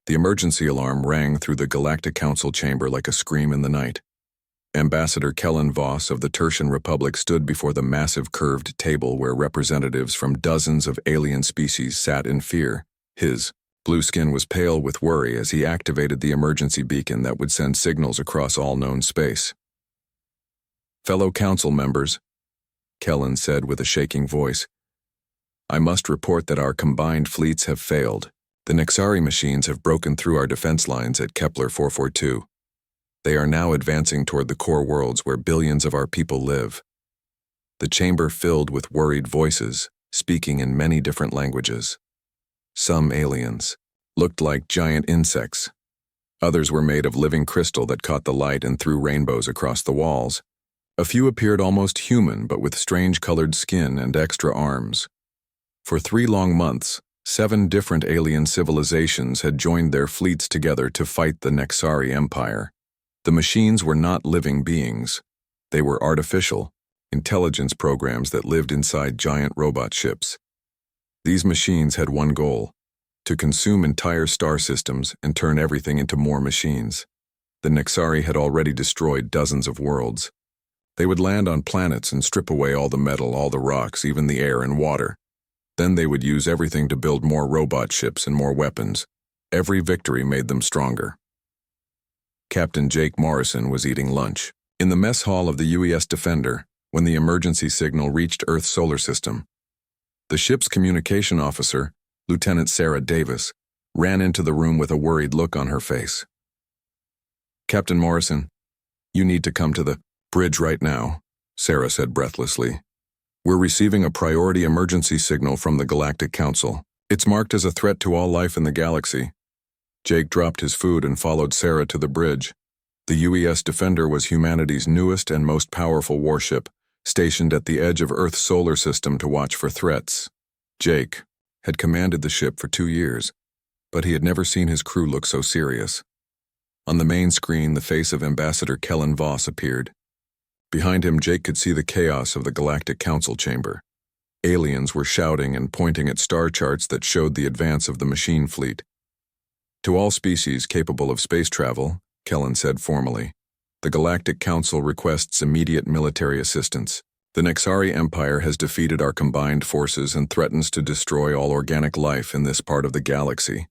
The emergency alarm rang through the Galactic Council chamber like a scream in the night. Ambassador Kellen Voss of the Tertian Republic stood before the massive curved table where representatives from dozens of alien species sat in fear. His blue skin was pale with worry as he activated the emergency beacon that would send signals across all known space. "Fellow council members," Kellen said with a shaking voice, "I must report that our combined fleets have failed. The Nexari machines have broken through our defense lines at Kepler 442. They are now advancing toward the core worlds where billions of our people live." The chamber filled with worried voices, speaking in many different languages. Some aliens looked like giant insects. Others were made of living crystal that caught the light and threw rainbows across the walls. A few appeared almost human, but with strange-colored skin and extra arms. For 3 long months, 7 different alien civilizations had joined their fleets together to fight the Nexari Empire. The machines were not living beings. They were artificial, intelligence programs that lived inside giant robot ships. These machines had one goal: to consume entire star systems and turn everything into more machines. The Nexari had already destroyed dozens of worlds. They would land on planets and strip away all the metal, all the rocks, even the air and water. Then they would use everything to build more robot ships and more weapons. Every victory made them stronger. Captain Jake Morrison was eating lunch in the mess hall of the UES Defender when the emergency signal reached Earth's solar system. The ship's communication officer, Lieutenant Sarah Davis, ran into the room with a worried look on her face. "Captain Morrison, you need to come to the bridge right now," Sarah said breathlessly. "We're receiving a priority emergency signal from the Galactic Council. It's marked as a threat to all life in the galaxy." Jake dropped his food and followed Sarah to the bridge. The UES Defender was humanity's newest and most powerful warship, stationed at the edge of Earth's solar system to watch for threats. Jake had commanded the ship for 2 years, but he had never seen his crew look so serious. On the main screen, the face of Ambassador Kellen Voss appeared. Behind him, Jake could see the chaos of the Galactic Council chamber. Aliens were shouting and pointing at star charts that showed the advance of the machine fleet. "To all species capable of space travel," Kellen said formally, "the Galactic Council requests immediate military assistance. The Nexari Empire has defeated our combined forces and threatens to destroy all organic life in this part of the galaxy.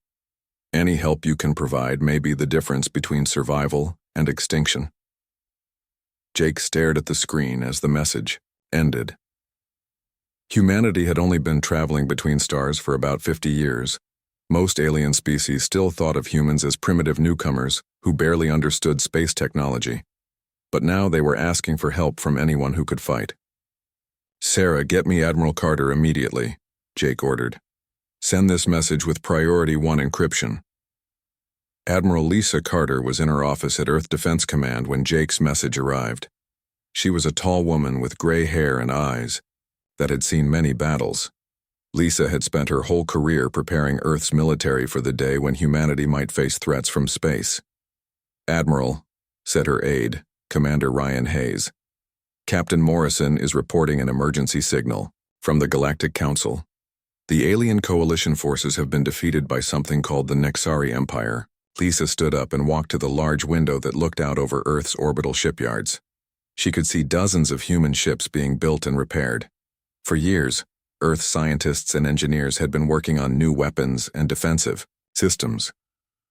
Any help you can provide may be the difference between survival and extinction." Jake stared at the screen as the message ended. Humanity had only been traveling between stars for about 50 years. Most alien species still thought of humans as primitive newcomers who barely understood space technology. But now they were asking for help from anyone who could fight. "Sarah, get me Admiral Carter immediately," Jake ordered. "Send this message with Priority 1 encryption." Admiral Lisa Carter was in her office at Earth Defense Command when Jake's message arrived. She was a tall woman with gray hair and eyes that had seen many battles. Lisa had spent her whole career preparing Earth's military for the day when humanity might face threats from space. "Admiral," said her aide, Commander Ryan Hayes, "Captain Morrison is reporting an emergency signal from the Galactic Council. The alien coalition forces have been defeated by something called the Nexari Empire." Lisa stood up and walked to the large window that looked out over Earth's orbital shipyards. She could see dozens of human ships being built and repaired. For years, Earth scientists and engineers had been working on new weapons and defensive systems.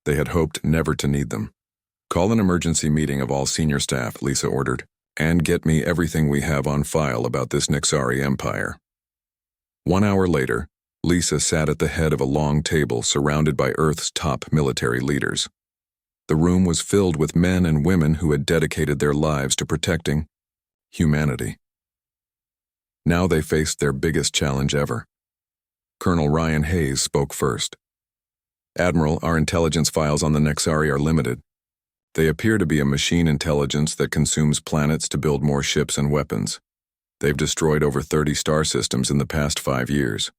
They had hoped never to need them. "Call an emergency meeting of all senior staff," Lisa ordered, "and get me everything we have on file about this Nexari Empire." 1 hour later, Lisa sat at the head of a long table surrounded by Earth's top military leaders. The room was filled with men and women who had dedicated their lives to protecting humanity. Now they faced their biggest challenge ever. Colonel Ryan Hayes spoke first. "Admiral, our intelligence files on the Nexari are limited. They appear to be a machine intelligence that consumes planets to build more ships and weapons. They've destroyed over 30 star systems in the past 5 years.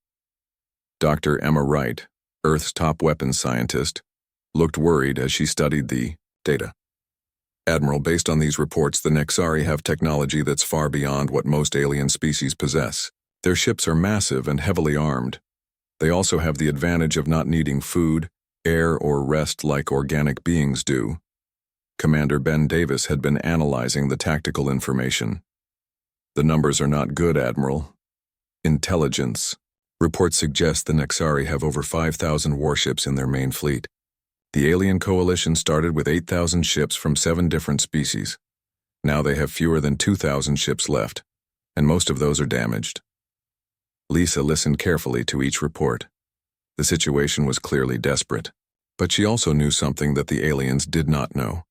Dr. Emma Wright, Earth's top weapons scientist, looked worried as she studied the data. "Admiral, based on these reports, the Nexari have technology that's far beyond what most alien species possess. Their ships are massive and heavily armed. They also have the advantage of not needing food, air or rest like organic beings do. Commander Ben Davis had been analyzing the tactical information. The numbers are not good, Admiral. Intelligence. Reports suggest the Nexari have over 5,000 warships in their main fleet. The alien coalition started with 8,000 ships from 7 different species. Now they have fewer than 2,000 ships left, and most of those are damaged. Lisa listened carefully to each report. The situation was clearly desperate, but she also knew something that the aliens did not know.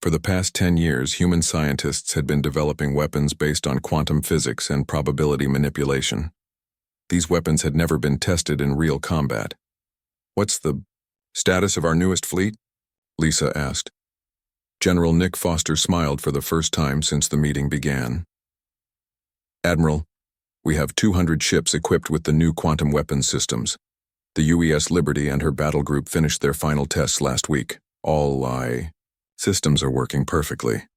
For the past 10 years, human scientists had been developing weapons based on quantum physics and probability manipulation. These weapons had never been tested in real combat. "What's the status of our newest fleet?" Lisa asked. General Nick Foster smiled for the first time since the meeting began. "Admiral, we have 200 ships equipped with the new quantum weapons systems. The UES Liberty and her battle group finished their final tests last week. All systems are working perfectly."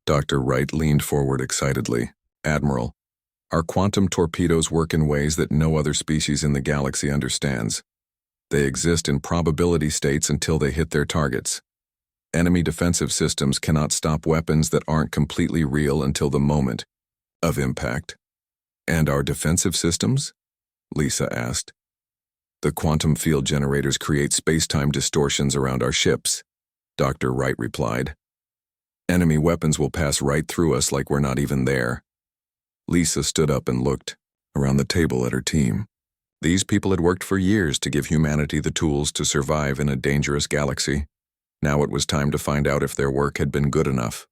Dr. Wright leaned forward excitedly. "Admiral, our quantum torpedoes work in ways that no other species in the galaxy understands. They exist in probability states until they hit their targets. Enemy defensive systems cannot stop weapons that aren't completely real until the moment of impact." "And our defensive systems?" Lisa asked. "The quantum field generators create space-time distortions around our ships," Dr. Wright replied. "Enemy weapons will pass right through us like we're not even there." Lisa stood up and looked around the table at her team. These people had worked for years to give humanity the tools to survive in a dangerous galaxy. Now it was time to find out if their work had been good enough.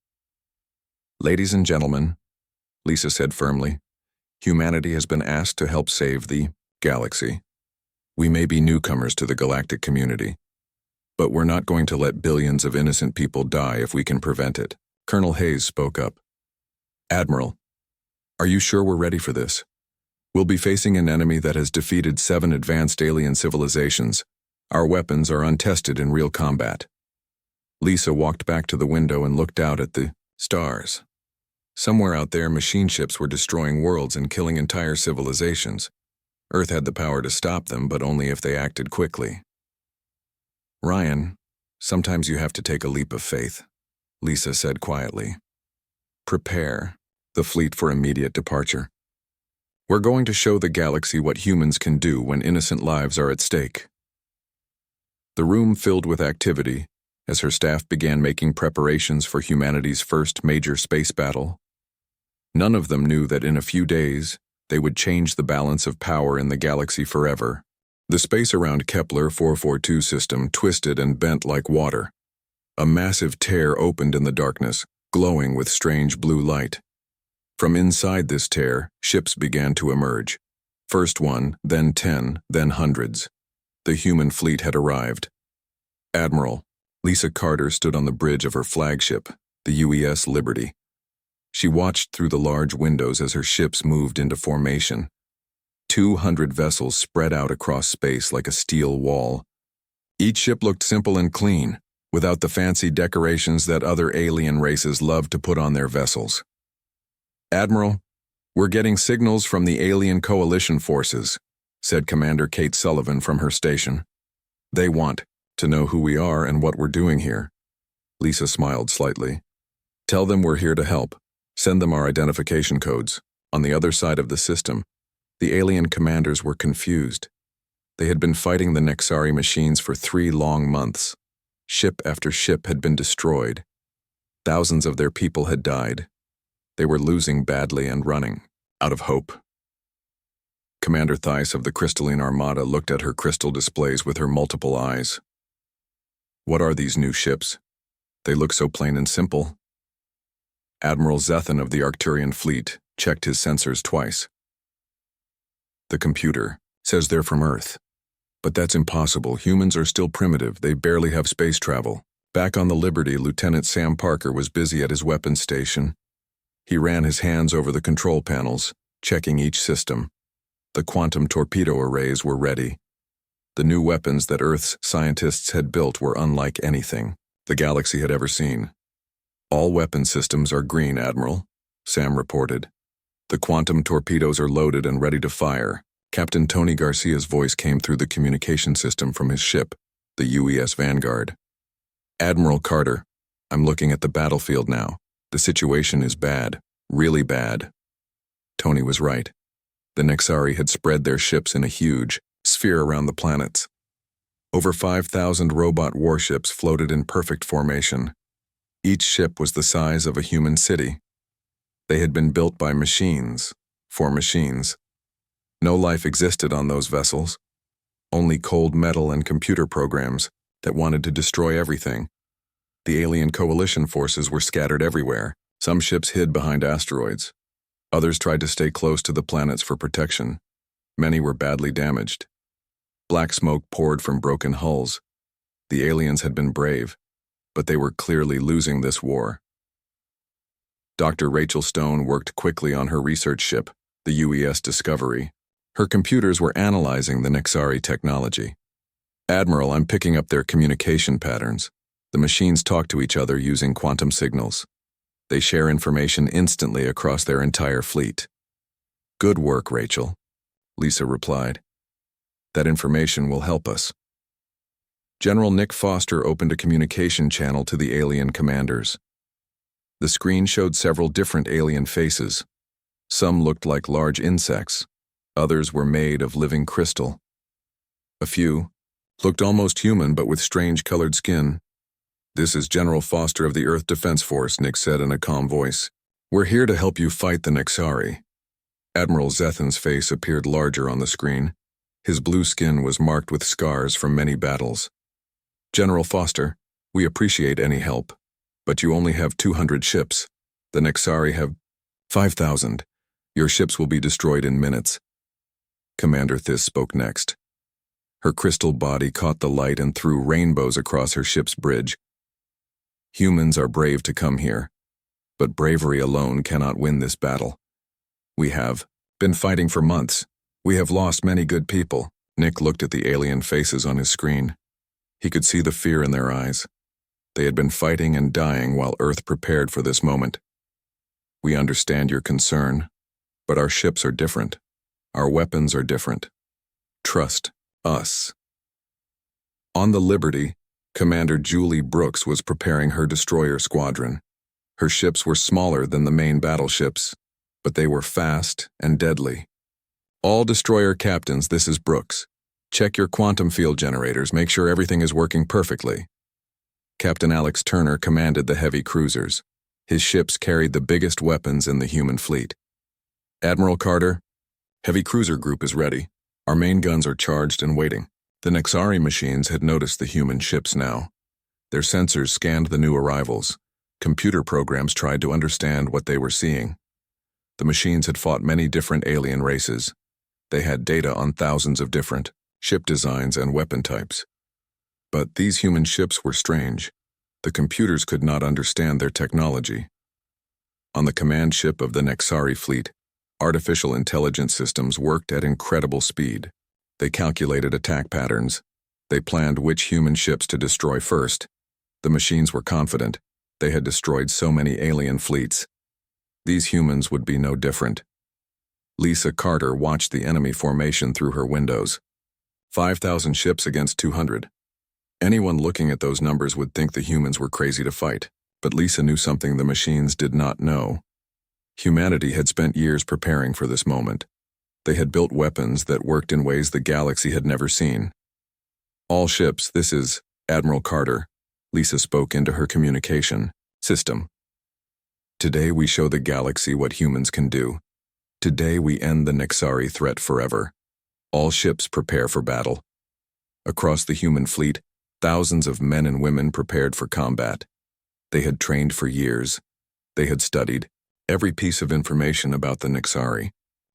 "Ladies and gentlemen," Lisa said firmly, "humanity has been asked to help save the galaxy. We may be newcomers to the galactic community, but we're not going to let billions of innocent people die if we can prevent it." Colonel Hayes spoke up. "Admiral, are you sure we're ready for this? We'll be facing an enemy that has defeated 7 advanced alien civilizations. Our weapons are untested in real combat." Lisa walked back to the window and looked out at the stars. Somewhere out there, machine ships were destroying worlds and killing entire civilizations. Earth had the power to stop them, but only if they acted quickly. "Ryan, sometimes you have to take a leap of faith," Lisa said quietly. "Prepare the fleet for immediate departure. We're going to show the galaxy what humans can do when innocent lives are at stake." The room filled with activity as her staff began making preparations for humanity's first major space battle. None of them knew that in a few days, they would change the balance of power in the galaxy forever. The space around Kepler 442 system twisted and bent like water. A massive tear opened in the darkness, glowing with strange blue light. From inside this tear, ships began to emerge. First one, then 10, then hundreds. The human fleet had arrived. "Admiral," Lisa Carter stood on the bridge of her flagship, the UES Liberty. She watched through the large windows as her ships moved into formation. 200 vessels spread out across space like a steel wall. Each ship looked simple and clean, without the fancy decorations that other alien races love to put on their vessels. "Admiral, we're getting signals from the alien coalition forces," said Commander Kate Sullivan from her station. "They want to know who we are and what we're doing here." Lisa smiled slightly. "Tell them we're here to help. Send them our identification codes." On the other side of the system, the alien commanders were confused. They had been fighting the Nexari machines for 3 long months. Ship after ship had been destroyed. Thousands of their people had died. They were losing badly and running out of hope. Commander Theiss of the Crystalline Armada looked at her crystal displays with her multiple eyes. "What are these new ships? They look so plain and simple." Admiral Zethan of the Arcturian fleet checked his sensors twice. "The computer says they're from Earth. But that's impossible. Humans are still primitive. They barely have space travel." Back on the Liberty, Lieutenant Sam Parker was busy at his weapons station. He ran his hands over the control panels, checking each system. The quantum torpedo arrays were ready. The new weapons that Earth's scientists had built were unlike anything the galaxy had ever seen. "All weapon systems are green, Admiral," Sam reported. "The quantum torpedoes are loaded and ready to fire." Captain Tony Garcia's voice came through the communication system from his ship. the UES Vanguard. Admiral Carter, I'm looking at the battlefield now. The situation is bad, really bad. Tony was right. The Nexari had spread their ships in a huge sphere around the planets. Over 5,000 robot warships floated in perfect formation. Each ship was the size of a human city. They had been built by machines, for machines. No life existed on those vessels. Only cold metal and computer programs that wanted to destroy everything. The alien coalition forces were scattered everywhere. Some ships hid behind asteroids. Others tried to stay close to the planets for protection. Many were badly damaged. Black smoke poured from broken hulls. The aliens had been brave, but they were clearly losing this war. Dr. Rachel Stone worked quickly on her research ship, the UES Discovery. Her computers were analyzing the Nexari technology. Admiral, I'm picking up their communication patterns. The machines talk to each other using quantum signals. They share information instantly across their entire fleet. Good work, Rachel, Lisa replied. That information will help us. General Nick Foster opened a communication channel to the alien commanders. The screen showed several different alien faces. Some looked like large insects. Others were made of living crystal. A few looked almost human but with strange colored skin. This is General Foster of the Earth Defense Force, Nick said in a calm voice. We're here to help you fight the Nexari. Admiral Zethan's face appeared larger on the screen. His blue skin was marked with scars from many battles. General Foster, we appreciate any help, but you only have 200 ships. The Nexari have 5,000. Your ships will be destroyed in minutes. Commander Thys spoke next. Her crystal body caught the light and threw rainbows across her ship's bridge. Humans are brave to come here, but bravery alone cannot win this battle. We have been fighting for months. We have lost many good people. Nick looked at the alien faces on his screen. He could see the fear in their eyes. They had been fighting and dying while Earth prepared for this moment. We understand your concern, but our ships are different. Our weapons are different. Trust us. On the Liberty, Commander Julie Brooks was preparing her destroyer squadron. Her ships were smaller than the main battleships, but they were fast and deadly. All destroyer captains, this is Brooks. Check your quantum field generators, make sure everything is working perfectly. Captain Alex Turner commanded the heavy cruisers. His ships carried the biggest weapons in the human fleet. Admiral Carter, heavy cruiser group is ready. Our main guns are charged and waiting. The Nexari machines had noticed the human ships now. Their sensors scanned the new arrivals. Computer programs tried to understand what they were seeing. The machines had fought many different alien races. They had data on thousands of different ship designs and weapon types. But these human ships were strange. The computers could not understand their technology. On the command ship of the Nexari fleet, artificial intelligence systems worked at incredible speed. They calculated attack patterns. They planned which human ships to destroy first. The machines were confident. They had destroyed so many alien fleets. These humans would be no different. Lisa Carter watched the enemy formation through her windows. 5,000 ships against 200. Anyone looking at those numbers would think the humans were crazy to fight, but Lisa knew something the machines did not know. Humanity had spent years preparing for this moment. They had built weapons that worked in ways the galaxy had never seen. All ships, this is Admiral Carter, Lisa spoke into her communication system. Today we show the galaxy what humans can do. Today we end the Nexari threat forever. All ships prepare for battle. Across the human fleet, thousands of men and women prepared for combat. They had trained for years. They had studied every piece of information about the Nexari.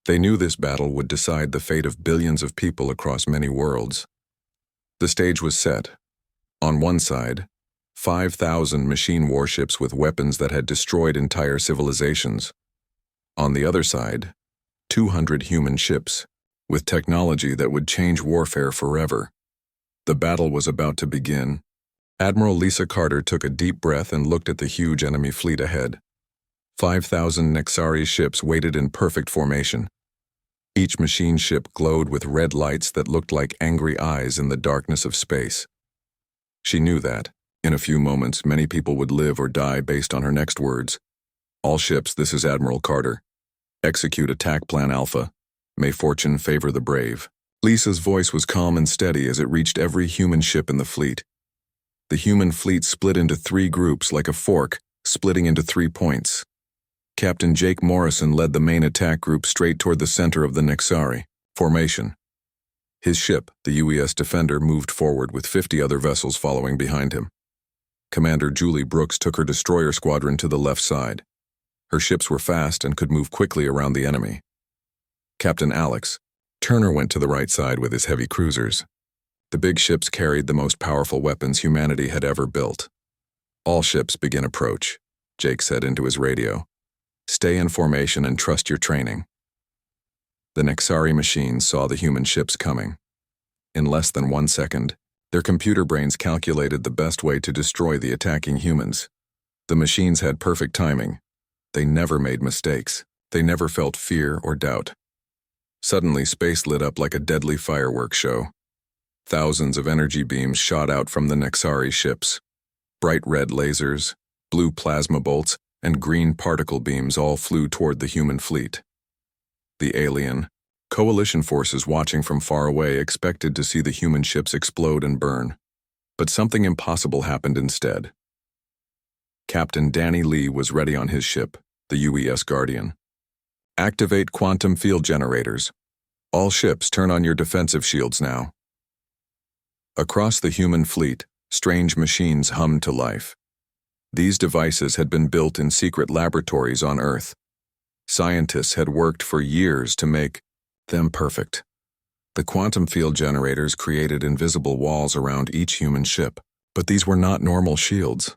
They knew this battle would decide the fate of billions of people across many worlds. The stage was set. On one side, 5,000 machine warships with weapons that had destroyed entire civilizations. On the other side, 200 human ships, with technology that would change warfare forever. The battle was about to begin. Admiral Lisa Carter took a deep breath and looked at the huge enemy fleet ahead. 5,000 Nexari ships waited in perfect formation. Each machine ship glowed with red lights that looked like angry eyes in the darkness of space. She knew that, in a few moments, many people would live or die based on her next words. All ships, this is Admiral Carter. Execute Attack Plan Alpha. May fortune favor the brave. Lisa's voice was calm and steady as it reached every human ship in the fleet. The human fleet split into 3 groups like a fork, splitting into 3 points. Captain Jake Morrison led the main attack group straight toward the center of the Nexari formation. His ship, the UES Defender, moved forward with 50 other vessels following behind him. Commander Julie Brooks took her destroyer squadron to the left side. Her ships were fast and could move quickly around the enemy. Captain Alex Turner went to the right side with his heavy cruisers. The big ships carried the most powerful weapons humanity had ever built. All ships begin approach, Jake said into his radio. Stay in formation and trust your training. The Nexari machines saw the human ships coming. In less than 1 second, their computer brains calculated the best way to destroy the attacking humans. The machines had perfect timing. They never made mistakes. They never felt fear or doubt. Suddenly, space lit up like a deadly fireworks show. Thousands of energy beams shot out from the Nexari ships. Bright red lasers, blue plasma bolts, and green particle beams all flew toward the human fleet. The alien, coalition forces watching from far away expected to see the human ships explode and burn. But something impossible happened instead. Captain Danny Lee was ready on his ship, the UES Guardian. Activate quantum field generators. All ships turn on your defensive shields now. Across the human fleet, strange machines hummed to life. These devices had been built in secret laboratories on Earth. Scientists had worked for years to make them perfect. The quantum field generators created invisible walls around each human ship, but these were not normal shields.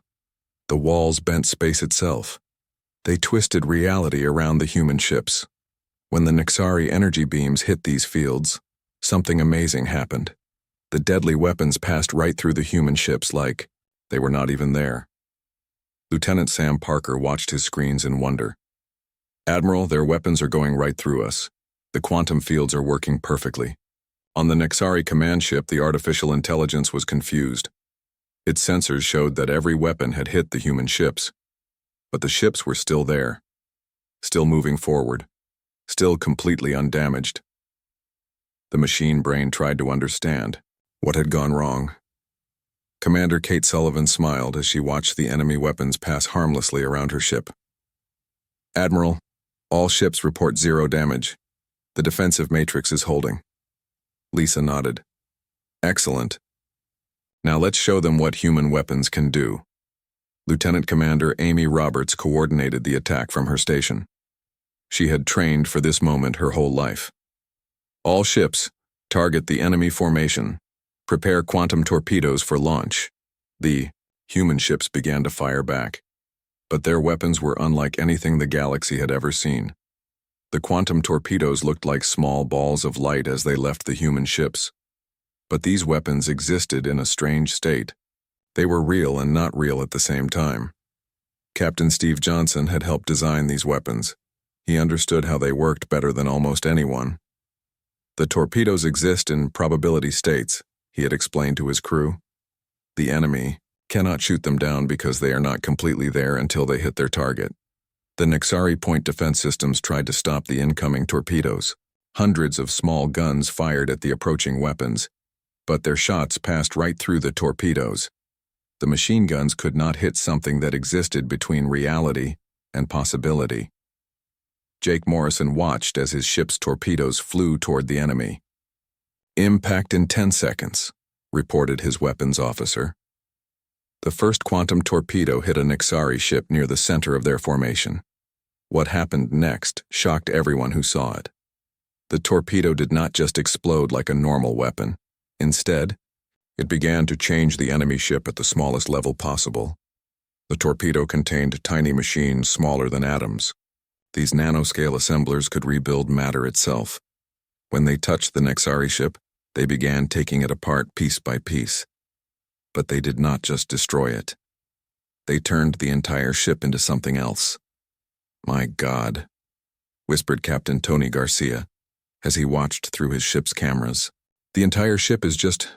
The walls bent space itself. They twisted reality around the human ships. When the Nexari energy beams hit these fields, something amazing happened. The deadly weapons passed right through the human ships like they were not even there. Lieutenant Sam Parker watched his screens in wonder. Admiral, their weapons are going right through us. The quantum fields are working perfectly. On the Nexari command ship, the artificial intelligence was confused. Its sensors showed that every weapon had hit the human ships. But the ships were still there, still moving forward, still completely undamaged. The machine brain tried to understand what had gone wrong. Commander Kate Sullivan smiled as she watched the enemy weapons pass harmlessly around her ship. Admiral, all ships report 0 damage. The defensive matrix is holding. Lisa nodded. Excellent. Now let's show them what human weapons can do. Lieutenant Commander Amy Roberts coordinated the attack from her station. She had trained for this moment her whole life. All ships, target the enemy formation. Prepare quantum torpedoes for launch. The human ships began to fire back. But their weapons were unlike anything the galaxy had ever seen. The quantum torpedoes looked like small balls of light as they left the human ships. But these weapons existed in a strange state. They were real and not real at the same time. Captain Steve Johnson had helped design these weapons. He understood how they worked better than almost anyone. The torpedoes exist in probability states, he had explained to his crew. The enemy cannot shoot them down because they are not completely there until they hit their target. The Nexari point defense systems tried to stop the incoming torpedoes. Hundreds of small guns fired at the approaching weapons, but their shots passed right through the torpedoes. The machine guns could not hit something that existed between reality and possibility. Jake Morrison watched as his ship's torpedoes flew toward the enemy. Impact in 10 seconds, reported his weapons officer. The first quantum torpedo hit a Nexari ship near the center of their formation. What happened next shocked everyone who saw it. The torpedo did not just explode like a normal weapon. Instead, it began to change the enemy ship at the smallest level possible. The torpedo contained tiny machines smaller than atoms. These nanoscale assemblers could rebuild matter itself. When they touched the Nexari ship, they began taking it apart piece by piece. But they did not just destroy it. They turned the entire ship into something else. My God, whispered Captain Tony Garcia as he watched through his ship's cameras. The entire ship is just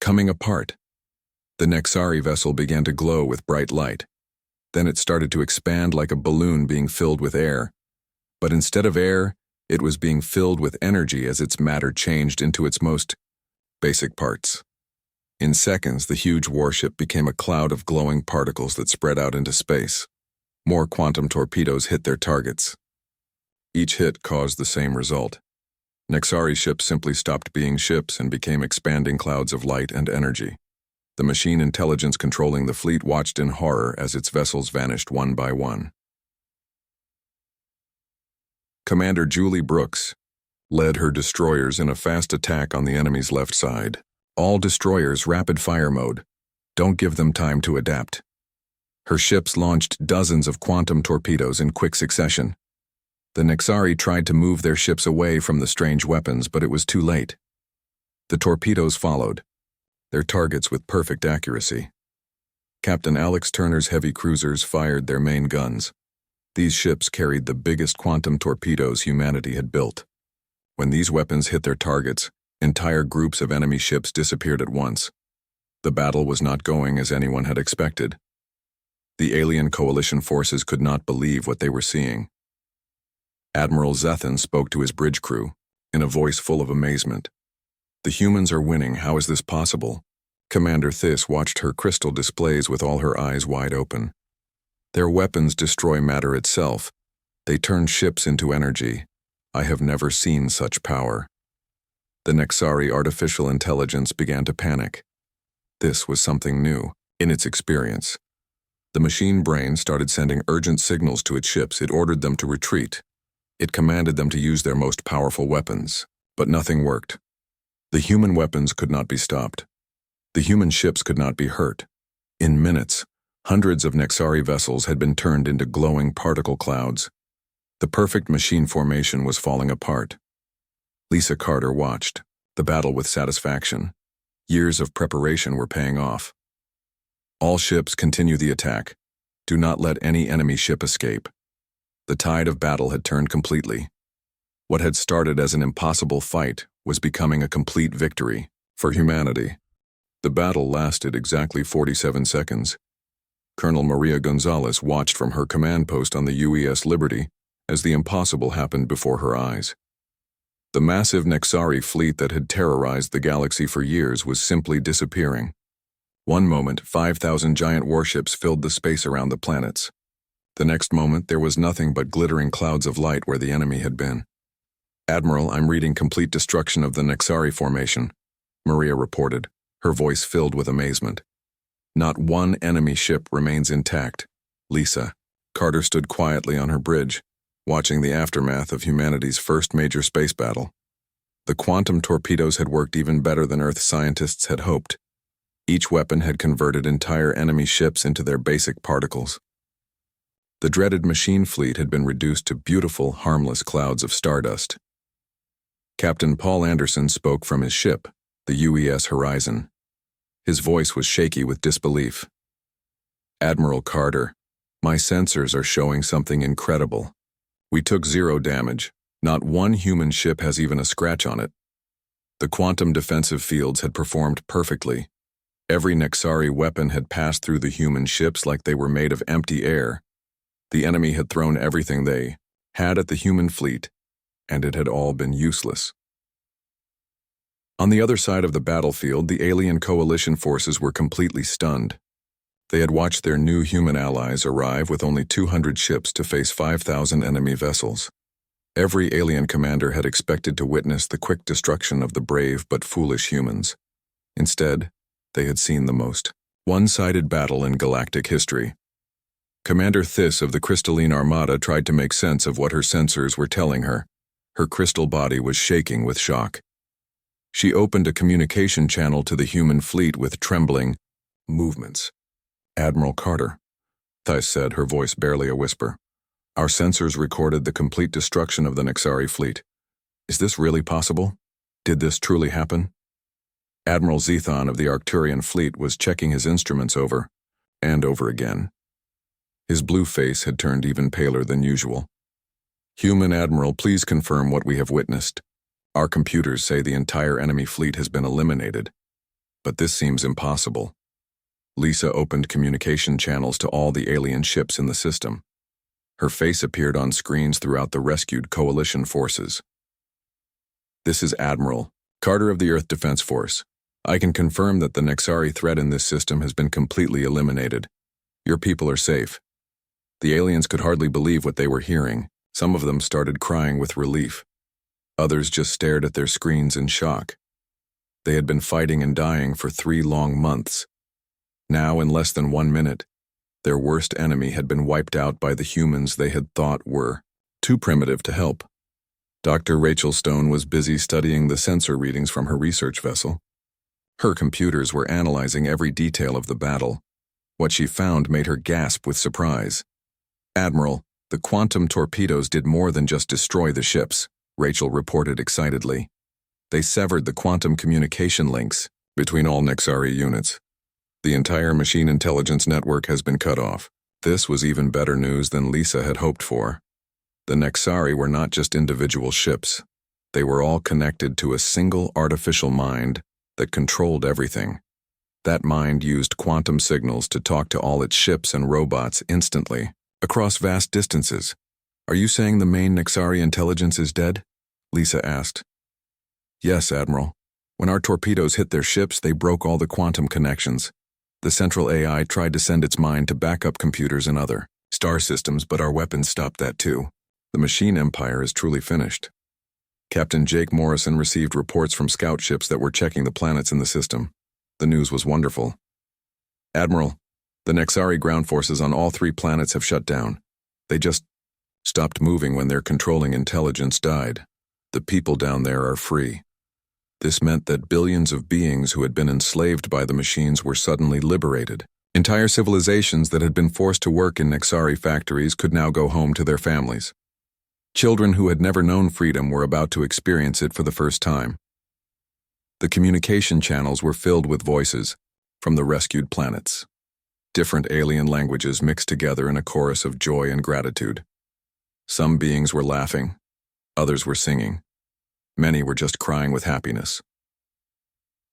coming apart. The Nexari vessel began to glow with bright light. Then it started to expand like a balloon being filled with air. But instead of air, it was being filled with energy as its matter changed into its most basic parts. In seconds, the huge warship became a cloud of glowing particles that spread out into space. More quantum torpedoes hit their targets. Each hit caused the same result. Nexari ships simply stopped being ships and became expanding clouds of light and energy. The machine intelligence controlling the fleet watched in horror as its vessels vanished one by one. Commander Julie Brooks led her destroyers in a fast attack on the enemy's left side. All destroyers rapid-fire mode. Don't give them time to adapt. Her ships launched dozens of quantum torpedoes in quick succession. The Nexari tried to move their ships away from the strange weapons, but it was too late. The torpedoes followed, their targets with perfect accuracy. Captain Alex Turner's heavy cruisers fired their main guns. These ships carried the biggest quantum torpedoes humanity had built. When these weapons hit their targets, entire groups of enemy ships disappeared at once. The battle was not going as anyone had expected. The alien coalition forces could not believe what they were seeing. Admiral Zethan spoke to his bridge crew, in a voice full of amazement. "The humans are winning, how is this possible?" Commander Thys watched her crystal displays with all her eyes wide open. "Their weapons destroy matter itself. They turn ships into energy. I have never seen such power." The Nexari artificial intelligence began to panic. This was something new, in its experience. The machine brain started sending urgent signals to its ships. It ordered them to retreat. It commanded them to use their most powerful weapons, but nothing worked. The human weapons could not be stopped. The human ships could not be hurt. In minutes, hundreds of Nexari vessels had been turned into glowing particle clouds. The perfect machine formation was falling apart. Lisa Carter watched the battle with satisfaction. Years of preparation were paying off. "All ships continue the attack. Do not let any enemy ship escape." The tide of battle had turned completely. What had started as an impossible fight was becoming a complete victory for humanity. The battle lasted exactly 47 seconds. Colonel Maria Gonzalez watched from her command post on the UES Liberty as the impossible happened before her eyes. The massive Nexari fleet that had terrorized the galaxy for years was simply disappearing. One moment, 5,000 giant warships filled the space around the planets. The next moment, there was nothing but glittering clouds of light where the enemy had been. "Admiral, I'm reading complete destruction of the Nexari formation," Maria reported, her voice filled with amazement. "Not one enemy ship remains intact." Lisa Carter stood quietly on her bridge, watching the aftermath of humanity's first major space battle. The quantum torpedoes had worked even better than Earth scientists had hoped. Each weapon had converted entire enemy ships into their basic particles. The dreaded machine fleet had been reduced to beautiful, harmless clouds of stardust. Captain Paul Anderson spoke from his ship, the UES Horizon. His voice was shaky with disbelief. "Admiral Carter, my sensors are showing something incredible. We took 0 damage. Not one human ship has even a scratch on it. The quantum defensive fields had performed perfectly. Every Nexari weapon had passed through the human ships like they were made of empty air. The enemy had thrown everything they had at the human fleet, and it had all been useless." On the other side of the battlefield, the alien coalition forces were completely stunned. They had watched their new human allies arrive with only 200 ships to face 5,000 enemy vessels. Every alien commander had expected to witness the quick destruction of the brave but foolish humans. Instead, they had seen the most one-sided battle in galactic history. Commander Thys of the Crystalline Armada tried to make sense of what her sensors were telling her. Her crystal body was shaking with shock. She opened a communication channel to the human fleet with trembling movements. "Admiral Carter," Thys said, her voice barely a whisper. "Our sensors recorded the complete destruction of the Nexari fleet. Is this really possible? Did this truly happen?" Admiral Zethon of the Arcturian fleet was checking his instruments over and over again. His blue face had turned even paler than usual. "Human Admiral, please confirm what we have witnessed. Our computers say the entire enemy fleet has been eliminated, but this seems impossible." Lisa opened communication channels to all the alien ships in the system. Her face appeared on screens throughout the rescued coalition forces. "This is Admiral Carter of the Earth Defense Force. I can confirm that the Nexari threat in this system has been completely eliminated. Your people are safe." The aliens could hardly believe what they were hearing. Some of them started crying with relief. Others just stared at their screens in shock. They had been fighting and dying for 3 long months. Now, in less than 1 minute, their worst enemy had been wiped out by the humans they had thought were too primitive to help. Dr. Rachel Stone was busy studying the sensor readings from her research vessel. Her computers were analyzing every detail of the battle. What she found made her gasp with surprise. "Admiral, the quantum torpedoes did more than just destroy the ships," Rachel reported excitedly. "They severed the quantum communication links between all Nexari units. The entire machine intelligence network has been cut off." This was even better news than Lisa had hoped for. The Nexari were not just individual ships. They were all connected to a single artificial mind that controlled everything. That mind used quantum signals to talk to all its ships and robots instantly, across vast distances. "Are you saying the main Nexari intelligence is dead?" Lisa asked. "Yes, Admiral. When our torpedoes hit their ships, they broke all the quantum connections. The central AI tried to send its mind to backup computers and other star systems, but our weapons stopped that too. The machine empire is truly finished." Captain Jake Morrison received reports from scout ships that were checking the planets in the system. The news was wonderful. "Admiral, the Nexari ground forces on all 3 planets have shut down. They just stopped moving when their controlling intelligence died. The people down there are free." This meant that billions of beings who had been enslaved by the machines were suddenly liberated. Entire civilizations that had been forced to work in Nexari factories could now go home to their families. Children who had never known freedom were about to experience it for the first time. The communication channels were filled with voices from the rescued planets. Different alien languages mixed together in a chorus of joy and gratitude. Some beings were laughing, others were singing. Many were just crying with happiness.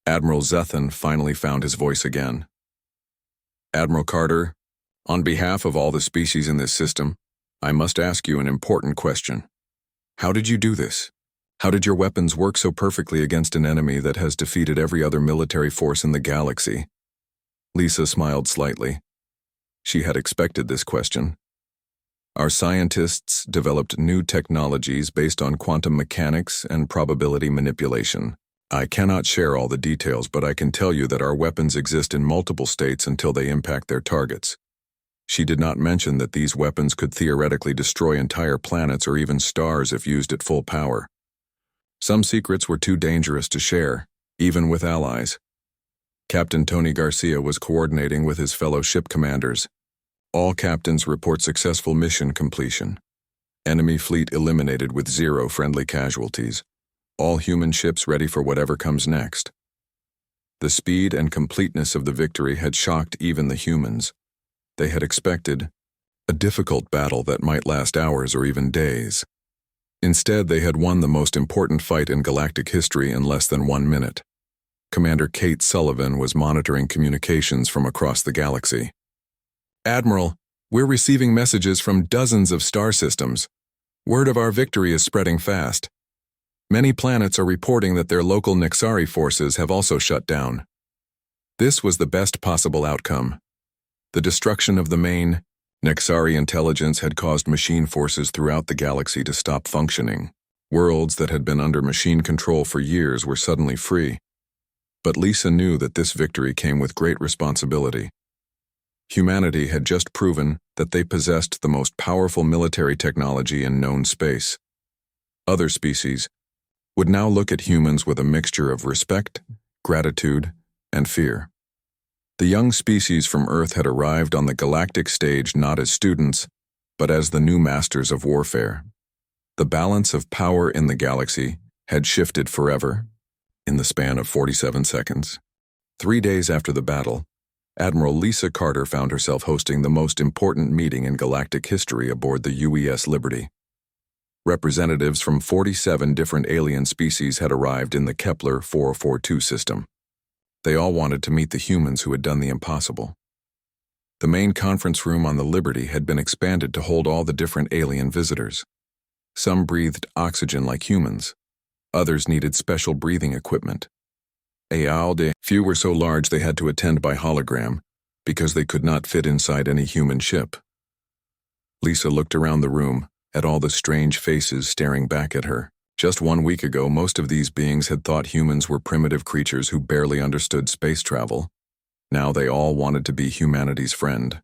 Admiral Zethan finally found his voice again. "Admiral Carter, on behalf of all the species in this system, I must ask you an important question. How did you do this? How did your weapons work so perfectly against an enemy that has defeated every other military force in the galaxy?" Lisa smiled slightly. She had expected this question. "Our scientists developed new technologies based on quantum mechanics and probability manipulation. I cannot share all the details, but I can tell you that our weapons exist in multiple states until they impact their targets." She did not mention that these weapons could theoretically destroy entire planets or even stars if used at full power. Some secrets were too dangerous to share, even with allies. Captain Tony Garcia was coordinating with his fellow ship commanders. All captains report successful mission completion. Enemy fleet eliminated with 0 friendly casualties. All human ships ready for whatever comes next. The speed and completeness of the victory had shocked even the humans. They had expected a difficult battle that might last hours or even days. Instead, they had won the most important fight in galactic history in less than 1 minute. Commander Kate Sullivan was monitoring communications from across the galaxy. "Admiral, we're receiving messages from dozens of star systems. Word of our victory is spreading fast. Many planets are reporting that their local Nexari forces have also shut down." This was the best possible outcome. The destruction of the main Nexari intelligence had caused machine forces throughout the galaxy to stop functioning. Worlds that had been under machine control for years were suddenly free. But Lisa knew that this victory came with great responsibility. Humanity had just proven that they possessed the most powerful military technology in known space. Other species would now look at humans with a mixture of respect, gratitude, and fear. The young species from Earth had arrived on the galactic stage not as students, but as the new masters of warfare. The balance of power in the galaxy had shifted forever, in the span of 47 seconds. 3 days after the battle, Admiral Lisa Carter found herself hosting the most important meeting in galactic history aboard the UES Liberty. Representatives from 47 different alien species had arrived in the Kepler 442 system. They all wanted to meet the humans who had done the impossible. The main conference room on the Liberty had been expanded to hold all the different alien visitors. Some breathed oxygen like humans. Others needed special breathing equipment. Few were so large they had to attend by hologram, because they could not fit inside any human ship. Lisa looked around the room, at all the strange faces staring back at her. Just 1 week ago, most of these beings had thought humans were primitive creatures who barely understood space travel. Now they all wanted to be humanity's friend.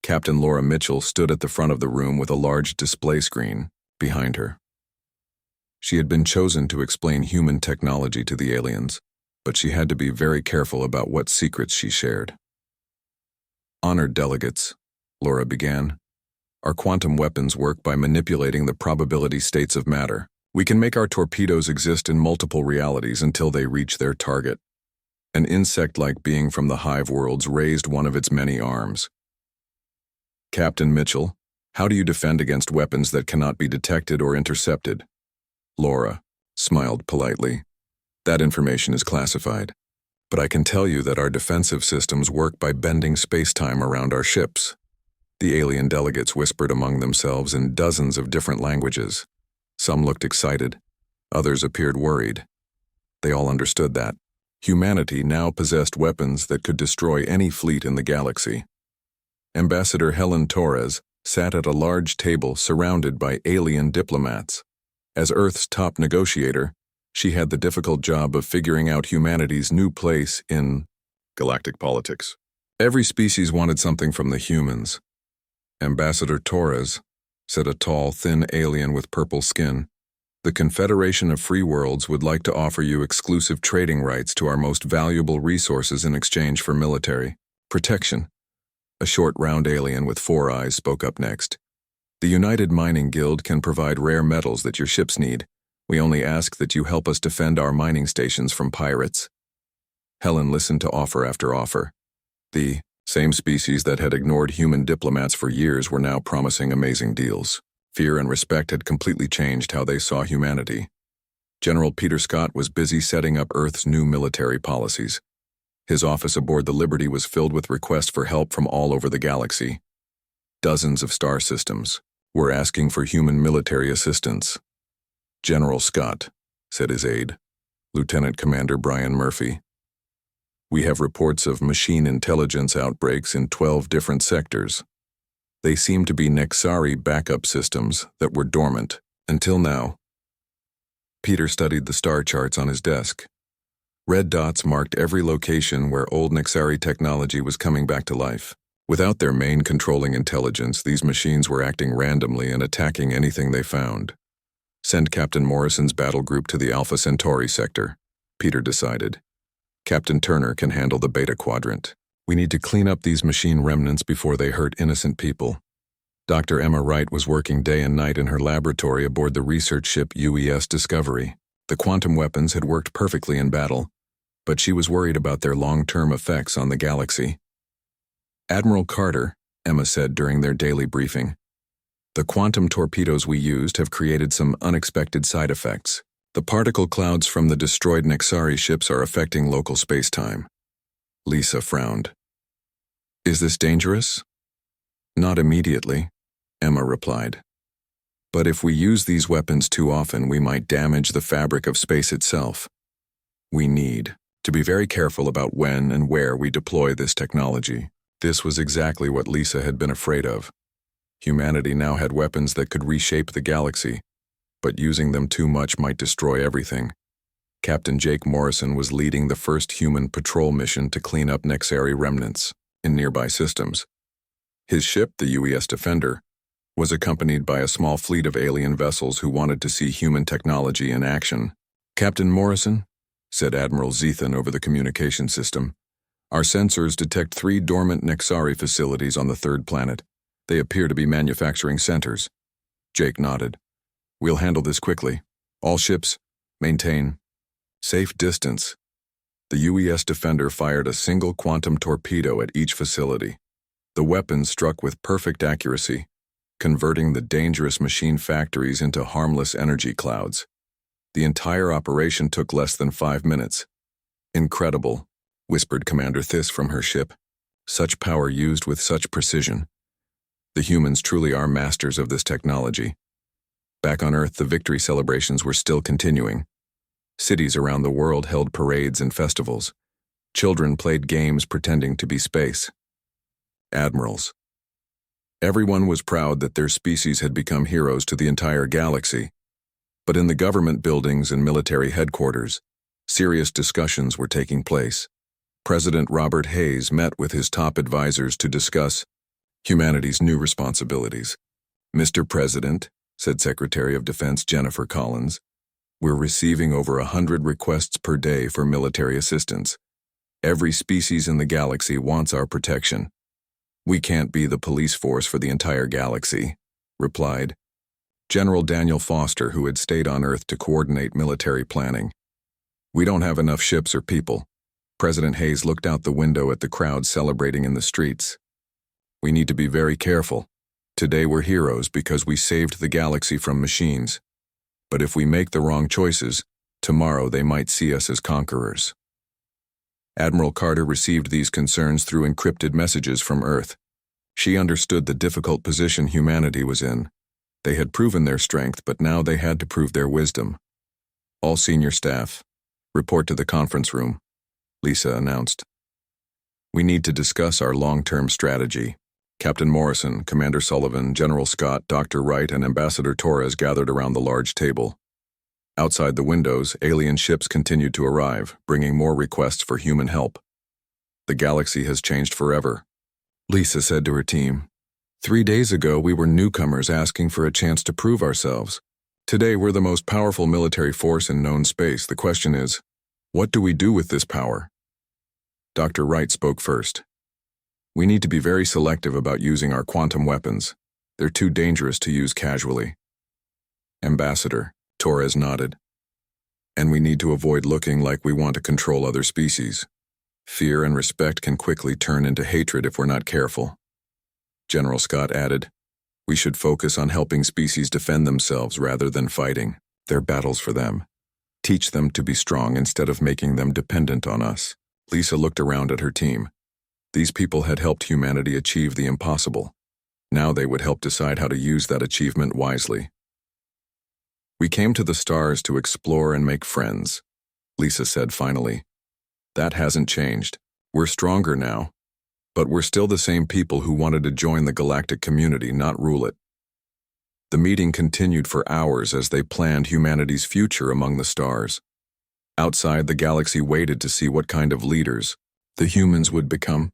Captain Laura Mitchell stood at the front of the room with a large display screen behind her. She had been chosen to explain human technology to the aliens, but she had to be very careful about what secrets she shared. Honored delegates, Laura began. Our quantum weapons work by manipulating the probability states of matter. We can make our torpedoes exist in multiple realities until they reach their target. An insect-like being from the hive worlds raised one of its many arms. Captain Mitchell, how do you defend against weapons that cannot be detected or intercepted? Laura smiled politely. That information is classified, but I can tell you that our defensive systems work by bending space-time around our ships. The alien delegates whispered among themselves in dozens of different languages. Some looked excited, others appeared worried. They all understood that humanity now possessed weapons that could destroy any fleet in the galaxy. Ambassador Helen Torres sat at a large table surrounded by alien diplomats. As Earth's top negotiator, she had the difficult job of figuring out humanity's new place in galactic politics. Every species wanted something from the humans. Ambassador Torres, said a tall, thin alien with purple skin, the Confederation of Free Worlds would like to offer you exclusive trading rights to our most valuable resources in exchange for military protection. A short, round alien with 4 eyes spoke up next. The United Mining Guild can provide rare metals that your ships need. We only ask that you help us defend our mining stations from pirates. Helen listened to offer after offer. The same species that had ignored human diplomats for years were now promising amazing deals. Fear and respect had completely changed how they saw humanity. General Peter Scott was busy setting up Earth's new military policies. His office aboard the Liberty was filled with requests for help from all over the galaxy. Dozens of star systems were asking for human military assistance. General Scott, said his aide, Lieutenant Commander Brian Murphy. We have reports of machine intelligence outbreaks in 12 different sectors. They seem to be Nexari backup systems that were dormant until now. Peter studied the star charts on his desk. Red dots marked every location where old Nexari technology was coming back to life. Without their main controlling intelligence, these machines were acting randomly and attacking anything they found. Send Captain Morrison's battle group to the Alpha Centauri sector, Peter decided. Captain Turner can handle the Beta Quadrant. We need to clean up these machine remnants before they hurt innocent people. Dr. Emma Wright was working day and night in her laboratory aboard the research ship UES Discovery. The quantum weapons had worked perfectly in battle, but she was worried about their long-term effects on the galaxy. Admiral Carter, Emma said during their daily briefing, the quantum torpedoes we used have created some unexpected side effects. The particle clouds from the destroyed Nexari ships are affecting local space-time. Lisa frowned. Is this dangerous? Not immediately, Emma replied. But if we use these weapons too often, we might damage the fabric of space itself. We need to be very careful about when and where we deploy this technology. This was exactly what Lisa had been afraid of. Humanity now had weapons that could reshape the galaxy, but using them too much might destroy everything. Captain Jake Morrison was leading the first human patrol mission to clean up Nexari remnants in nearby systems. His ship, the UES Defender, was accompanied by a small fleet of alien vessels who wanted to see human technology in action. Captain Morrison, said Admiral Zethan over the communication system, our sensors detect 3 dormant Nexari facilities on the 3rd planet. They appear to be manufacturing centers. Jake nodded. We'll handle this quickly. All ships, maintain safe distance. The UES Defender fired a single quantum torpedo at each facility. The weapon struck with perfect accuracy, converting the dangerous machine factories into harmless energy clouds. The entire operation took less than 5 minutes. Incredible, whispered Commander Thys from her ship. Such power used with such precision. The humans truly are masters of this technology. Back on Earth, the victory celebrations were still continuing. Cities around the world held parades and festivals. Children played games pretending to be space. Admirals. Everyone was proud that their species had become heroes to the entire galaxy. But in the government buildings and military headquarters, serious discussions were taking place. President Robert Hayes met with his top advisors to discuss humanity's new responsibilities. "Mr. President," said Secretary of Defense Jennifer Collins, "we're receiving over 100 requests per day for military assistance. Every species in the galaxy wants our protection. We can't be the police force for the entire galaxy," replied General Daniel Foster, who had stayed on Earth to coordinate military planning. "We don't have enough ships or people." President Hayes looked out the window at the crowd celebrating in the streets. "We need to be very careful. Today we're heroes because we saved the galaxy from machines. But if we make the wrong choices, tomorrow they might see us as conquerors." Admiral Carter received these concerns through encrypted messages from Earth. She understood the difficult position humanity was in. They had proven their strength, but now they had to prove their wisdom. "All senior staff, report to the conference room," Lisa announced. "We need to discuss our long-term strategy." Captain Morrison, Commander Sullivan, General Scott, Dr. Wright, and Ambassador Torres gathered around the large table. Outside the windows, alien ships continued to arrive, bringing more requests for human help. "The galaxy has changed forever," Lisa said to her team. 3 days ago, we were newcomers asking for a chance to prove ourselves. Today, we're the most powerful military force in known space. The question is, what do we do with this power? Dr. Wright spoke first. "We need to be very selective about using our quantum weapons. They're too dangerous to use casually." Ambassador Torres nodded. "And we need to avoid looking like we want to control other species. Fear and respect can quickly turn into hatred if we're not careful." General Scott added, "We should focus on helping species defend themselves rather than fighting their battles for them. Teach them to be strong instead of making them dependent on us." Lisa looked around at her team. These people had helped humanity achieve the impossible. Now they would help decide how to use that achievement wisely. "We came to the stars to explore and make friends," Lisa said finally. "That hasn't changed. We're stronger now. But we're still the same people who wanted to join the galactic community, not rule it." The meeting continued for hours as they planned humanity's future among the stars. Outside, the galaxy waited to see what kind of leaders the humans would become.